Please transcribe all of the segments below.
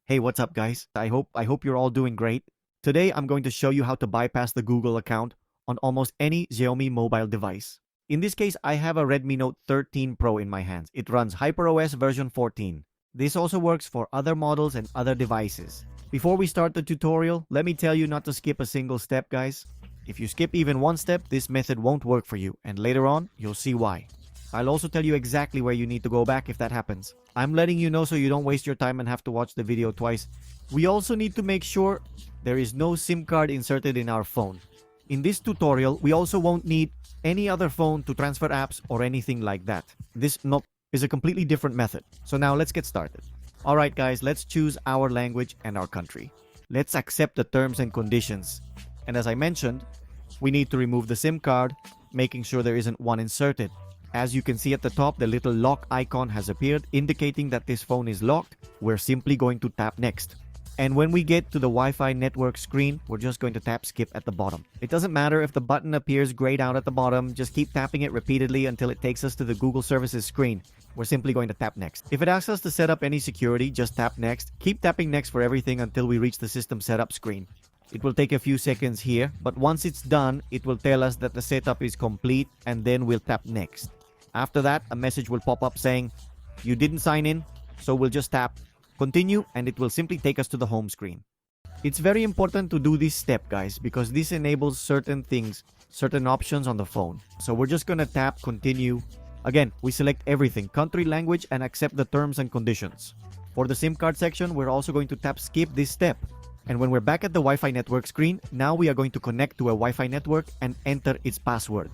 Hey, what's up guys? I hope you're all doing great. Today I'm going to show you how to bypass the Google account on almost any Xiaomi mobile device. In this case, I have a Redmi Note 13 Pro in my hands. It runs HyperOS version 14. This also works for other models and other devices. Before we start the tutorial, let me tell you not to skip a single step, guys. If you skip even one step, this method won't work for you, and later on, you'll see why. I'll also tell you exactly where you need to go back if that happens. I'm letting you know so you don't waste your time and have to watch the video twice. We also need to make sure there is no SIM card inserted in our phone. In this tutorial, we also won't need any other phone to transfer apps or anything like that. This is a completely different method. So now let's get started. Alright guys, let's choose our language and our country. Let's accept the terms and conditions. And as I mentioned, we need to remove the SIM card, making sure there isn't one inserted. As you can see at the top, the little lock icon has appeared, indicating that this phone is locked. We're simply going to tap next. And when we get to the Wi-Fi network screen, we're just going to tap skip at the bottom. It doesn't matter if the button appears grayed out at the bottom, just keep tapping it repeatedly until it takes us to the Google Services screen. We're simply going to tap next. If it asks us to set up any security, just tap next. Keep tapping next for everything until we reach the system setup screen. It will take a few seconds here, but once it's done, it will tell us that the setup is complete, and then we'll tap next. After that, a message will pop up saying, you didn't sign in, so we'll just tap continue, and it will simply take us to the home screen. It's very important to do this step, guys, because this enables certain things, certain options on the phone. So we're just going to tap continue. Again, we select everything, country, language, and accept the terms and conditions. For the SIM card section, we're also going to tap skip this step. And when we're back at the Wi-Fi network screen, now we are going to connect to a Wi-Fi network and enter its password.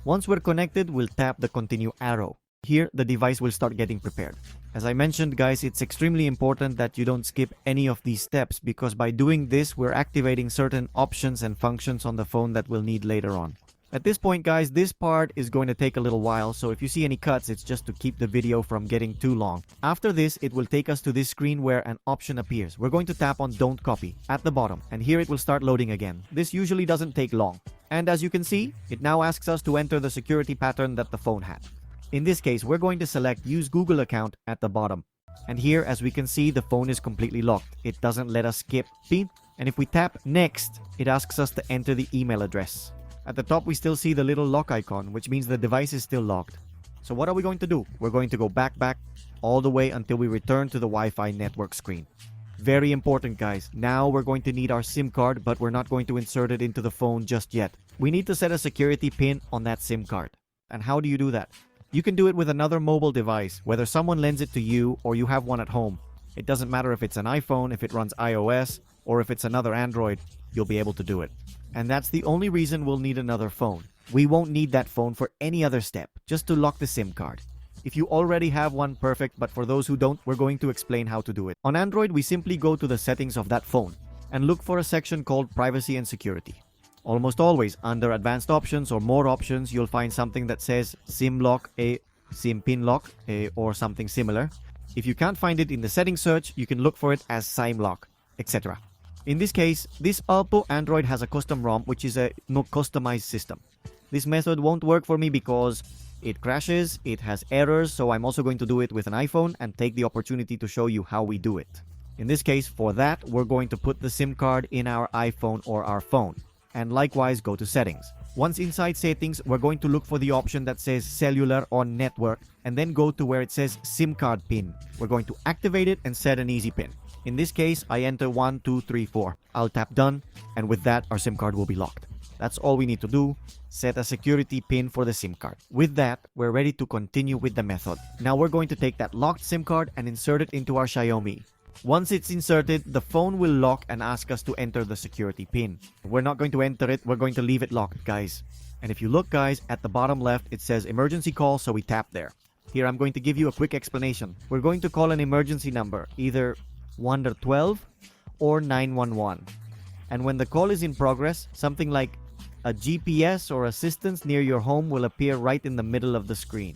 Once we're connected, we'll tap the continue arrow. Here, the device will start getting prepared. As I mentioned, guys, it's extremely important that you don't skip any of these steps, because by doing this, we're activating certain options and functions on the phone that we'll need later on. At this point, guys, this part is going to take a little while, so if you see any cuts, it's just to keep the video from getting too long. After this, it will take us to this screen where an option appears. We're going to tap on Don't Copy at the bottom, and here it will start loading again. This usually doesn't take long. And as you can see, it now asks us to enter the security pattern that the phone had. In this case, we're going to select Use Google Account at the bottom. And here, as we can see, the phone is completely locked. It doesn't let us skip PIN. And if we tap Next, it asks us to enter the email address. At the top, we still see the little lock icon, which means the device is still locked. So what are we going to do? We're going to go back all the way until we return to the Wi-Fi network screen. Very important, guys. Now we're going to need our SIM card, but we're not going to insert it into the phone just yet. We need to set a security pin on that SIM card. And how do you do that? You can do it with another mobile device, whether someone lends it to you or you have one at home. It doesn't matter if it's an iPhone, if it runs iOS, or if it's another Android, you'll be able to do it. And that's the only reason we'll need another phone. We won't need that phone for any other step, just to lock the SIM card. If you already have one, perfect, but for those who don't, we're going to explain how to do it. On Android, we simply go to the settings of that phone and look for a section called Privacy and Security. Almost always, under Advanced Options or More Options, you'll find something that says SIM Lock, SIM Pin Lock, or something similar. If you can't find it in the settings search, you can look for it as SIM Lock, etc. In this case, this Oppo Android has a custom ROM, which is a no customized system. This method won't work for me because it crashes, it has errors, so I'm also going to do it with an iPhone and take the opportunity to show you how we do it. In this case, for that, we're going to put the SIM card in our iPhone or our phone. And likewise, go to Settings. Once inside Settings, we're going to look for the option that says Cellular or Network, and then go to where it says SIM card PIN. We're going to activate it and set an easy PIN. In this case, I enter 1, 2, 3, 4. I'll tap Done, and with that, our SIM card will be locked. That's all we need to do. Set a security PIN for the SIM card. With that, we're ready to continue with the method. Now we're going to take that locked SIM card and insert it into our Xiaomi. Once it's inserted, the phone will lock and ask us to enter the security PIN. We're not going to enter it, we're going to leave it locked, guys. And if you look, guys, at the bottom left, it says emergency call, so we tap there. Here, I'm going to give you a quick explanation. We're going to call an emergency number, either 112 or 911. And when the call is in progress, something like a GPS or assistance near your home will appear right in the middle of the screen.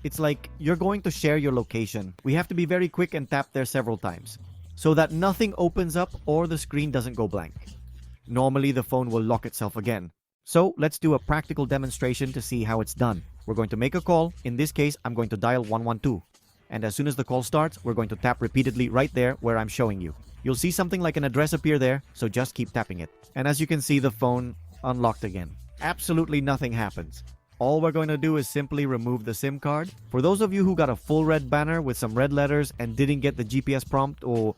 It's like you're going to share your location. We have to be very quick and tap there several times so that nothing opens up or the screen doesn't go blank. Normally, the phone will lock itself again. So let's do a practical demonstration to see how it's done. We're going to make a call. In this case, I'm going to dial 112. And as soon as the call starts, we're going to tap repeatedly right there where I'm showing you. You'll see something like an address appear there, so just keep tapping it. And as you can see, the phone unlocked again. Absolutely nothing happens. All we're going to do is simply remove the SIM card. For those of you who got a full red banner with some red letters and didn't get the GPS prompt or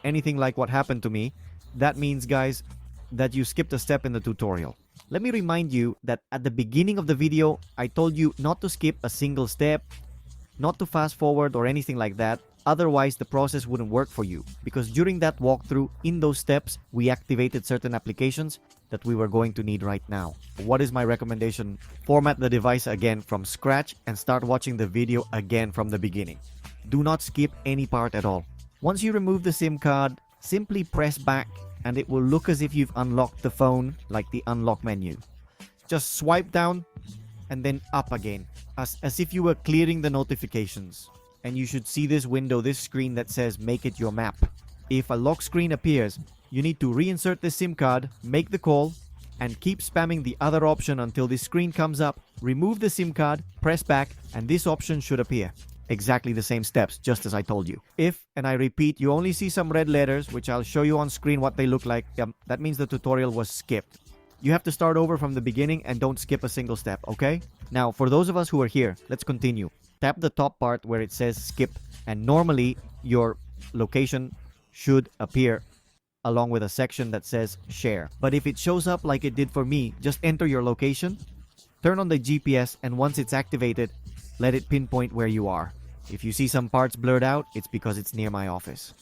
anything like what happened to me, that means, guys, that you skipped a step in the tutorial. Let me remind you that at the beginning of the video, I told you not to skip a single step, not to fast forward or anything like that. Otherwise, the process wouldn't work for you. Because during that walkthrough, in those steps, we activated certain applications that we were going to need right now. What is my recommendation? Format the device again from scratch and start watching the video again from the beginning. Do not skip any part at all. Once you remove the SIM card, simply press back and it will look as if you've unlocked the phone, like the unlock menu. Just swipe down and then up again, as if you were clearing the notifications. And you should see this window, this screen that says make it your map. If a lock screen appears, you need to reinsert the SIM card, make the call, and keep spamming the other option until this screen comes up. Remove the SIM card, press back, and this option should appear. Exactly the same steps, just as I told you. If, and I repeat, you only see some red letters, which I'll show you on screen what they look like, that means the tutorial was skipped. You have to start over from the beginning and don't skip a single step, okay? Now, for those of us who are here, let's continue. Tap the top part where it says skip, and normally your location should appear along with a section that says share. But if it shows up like it did for me, just enter your location, turn on the GPS, and once it's activated, let it pinpoint where you are. If you see some parts blurred out, it's because it's near my office.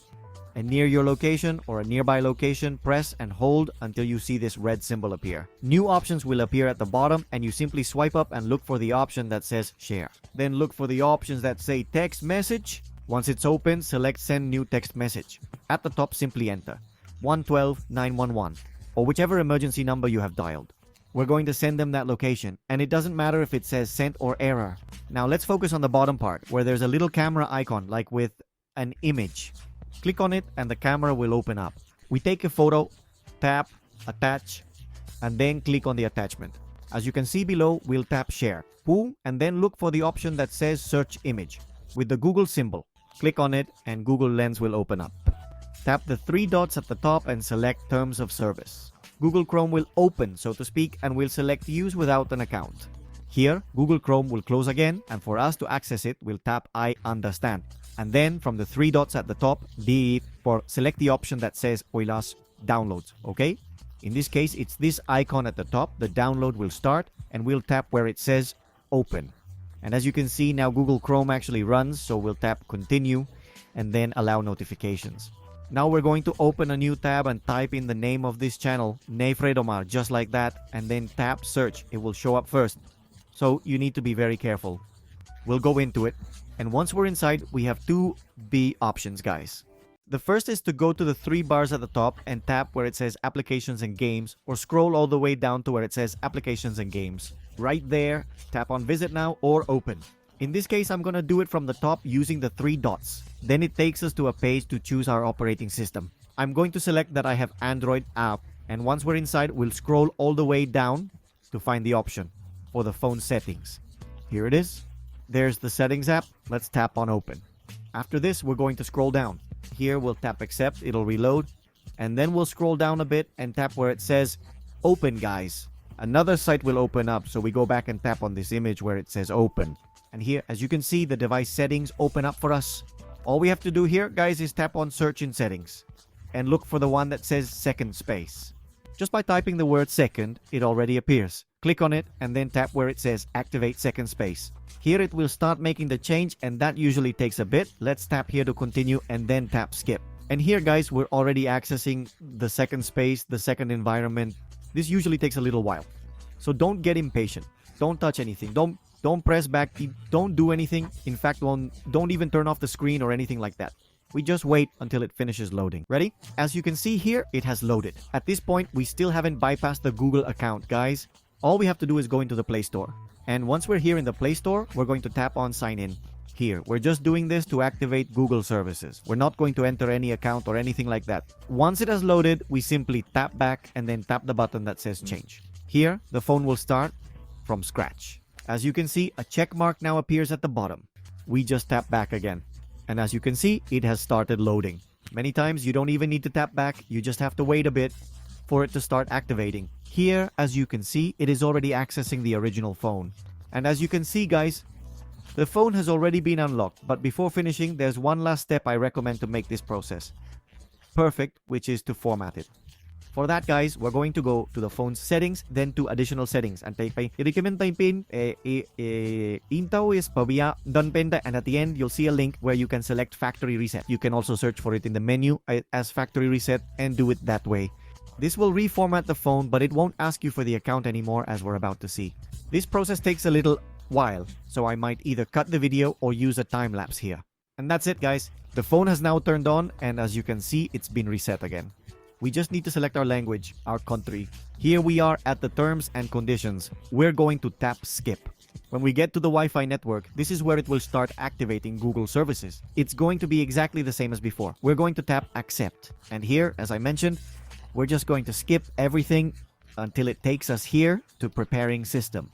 And near your location or a nearby location, press and hold until you see this red symbol appear. New options will appear at the bottom and you simply swipe up and look for the option that says share. Then look for the options that say text message. Once it's open, select send new text message. At the top, simply enter 112-911 or whichever emergency number you have dialed. We're going to send them that location, and it doesn't matter if it says sent or error. Now let's focus on the bottom part where there's a little camera icon like with an image. Click on it and the camera will open up. We take a photo, tap, attach, and then click on the attachment. As you can see below, we'll tap share. Boom, and then look for the option that says search image with the Google symbol. Click on it and Google Lens will open up. Tap the three dots at the top and select terms of service. Google Chrome will open, so to speak, and we'll select use without an account. Here, Google Chrome will close again, and for us to access it, we'll tap I understand. And then from the three dots at the top, select the option that says 𝑹𝑬𝑫𝑬𝑺 downloads, okay? In this case, it's this icon at the top. The download will start and we'll tap where it says open. And as you can see, now Google Chrome actually runs, so we'll tap continue and then allow notifications. Now we're going to open a new tab and type in the name of this channel, 𝗖𝗢𝗡, just like that, and then tap search. It will show up first. So you need to be very careful. We'll go into it. And once we're inside, we have two B options, guys. The first is to go to the three bars at the top and tap where it says Applications and Games, or scroll all the way down to where it says Applications and Games. Right there, tap on Visit Now or Open. In this case, I'm going to do it from the top using the three dots. Then it takes us to a page to choose our operating system. I'm going to select that I have Android app, and once we're inside, we'll scroll all the way down to find the option for the phone settings. Here it is. There's the settings app. Let's tap on open. After this, we're going to scroll down. Here we'll tap accept, it'll reload, and then we'll scroll down a bit and tap where it says open, guys. Another site will open up, so we go back and tap on this image where it says open. And here, as you can see, the device settings open up for us. All we have to do here, guys, is tap on search in settings and look for the one that says second space. Just by typing the word second, it already appears. Click on it and then tap where it says activate second space. Here it will start making the change, and that usually takes a bit. Let's tap here to continue and then tap skip. And here, guys, we're already accessing the second space, the second environment. This usually takes a little while. So don't get impatient. Don't touch anything. Don't press back. Don't do anything. In fact, don't even turn off the screen or anything like that. We just wait until it finishes loading. Ready? As you can see here, it has loaded. At this point, we still haven't bypassed the Google account, guys. All we have to do is go into the Play Store. And once we're here in the Play Store, we're going to tap on sign in. Here, we're just doing this to activate Google services. We're not going to enter any account or anything like that. Once it has loaded, we simply tap back and then tap the button that says change. Here, the phone will start from scratch. As you can see, a check mark now appears at the bottom. We just tap back again. And as you can see, it has started loading. Many times you don't even need to tap back, you just have to wait a bit for it to start activating. Here, as you can see, it is already accessing the original phone. And as you can see, guys, the phone has already been unlocked. But before finishing, there's one last step I recommend to make this process perfect, which is to format it. For that, guys, we're going to go to the phone's settings, then to additional settings. And and at the end, you'll see a link where you can select factory reset. You can also search for it in the menu as factory reset and do it that way. This will reformat the phone, but it won't ask you for the account anymore, as we're about to see. This process takes a little while, so I might either cut the video or use a time lapse here. And that's it, guys. The phone has now turned on, and as you can see, it's been reset again. We just need to select our language, our country. Here we are at the terms and conditions. We're going to tap skip. When we get to the Wi-Fi network, this is where it will start activating Google services. It's going to be exactly the same as before. We're going to tap accept. And here, as I mentioned, we're just going to skip everything until it takes us here to preparing system.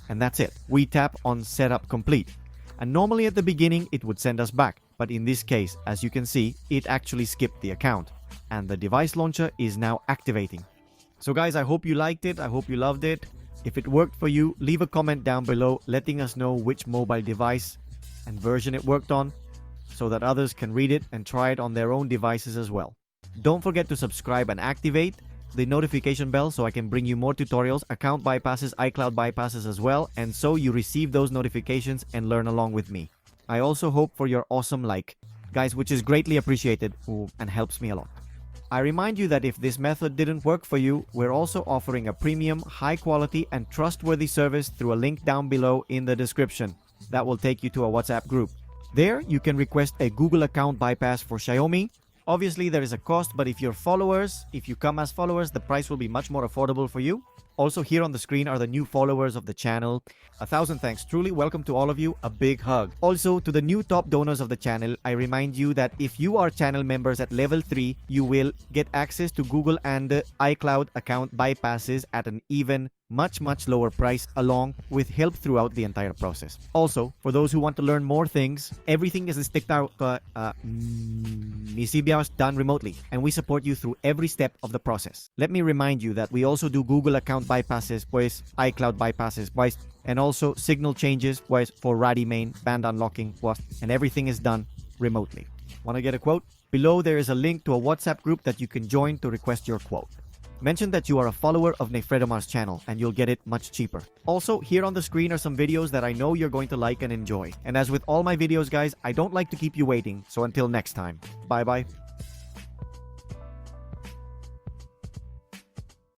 And that's it. We tap on setup complete. And normally at the beginning, it would send us back. But in this case, as you can see, it actually skipped the account. And the device launcher is now activating. So guys, I hope you liked it. I hope you loved it. If it worked for you, leave a comment down below letting us know which mobile device and version it worked on so that others can read it and try it on their own devices as well. Don't forget to subscribe and activate the notification bell so I can bring you more tutorials, account bypasses, iCloud bypasses as well, and so you receive those notifications and learn along with me. I also hope for your awesome like, guys, which is greatly appreciated and helps me a lot. I remind you that if this method didn't work for you, we're also offering a premium, high quality and trustworthy service through a link down below in the description. That will take you to a WhatsApp group. There, you can request a Google account bypass for Xiaomi. Obviously, there is a cost, but if you come as followers, the price will be much more affordable for you. Also, here on the screen are the new followers of the channel. 1,000 thanks. Truly welcome to all of you. A big hug. Also, to the new top donors of the channel, I remind you that if you are channel members at level 3, you will get access to Google and iCloud account bypasses at an even much lower price, along with help throughout the entire process. Also, for those who want to learn more things, everything is done remotely, and we support you through every step of the process. Let me remind you that we also do Google account bypasses, iCloud bypasses, and also signal changes, for RADI main, band unlocking, and everything is done remotely. Want to get a quote? Below there is a link to a WhatsApp group that you can join to request your quote. Mention that you are a follower of 𝗖𝑬𝑫𝑬𝑺 channel and you'll get it much cheaper. Also, here on the screen are some videos that I know you're going to like and enjoy. And as with all my videos, guys, I don't like to keep you waiting, so until next time, bye-bye.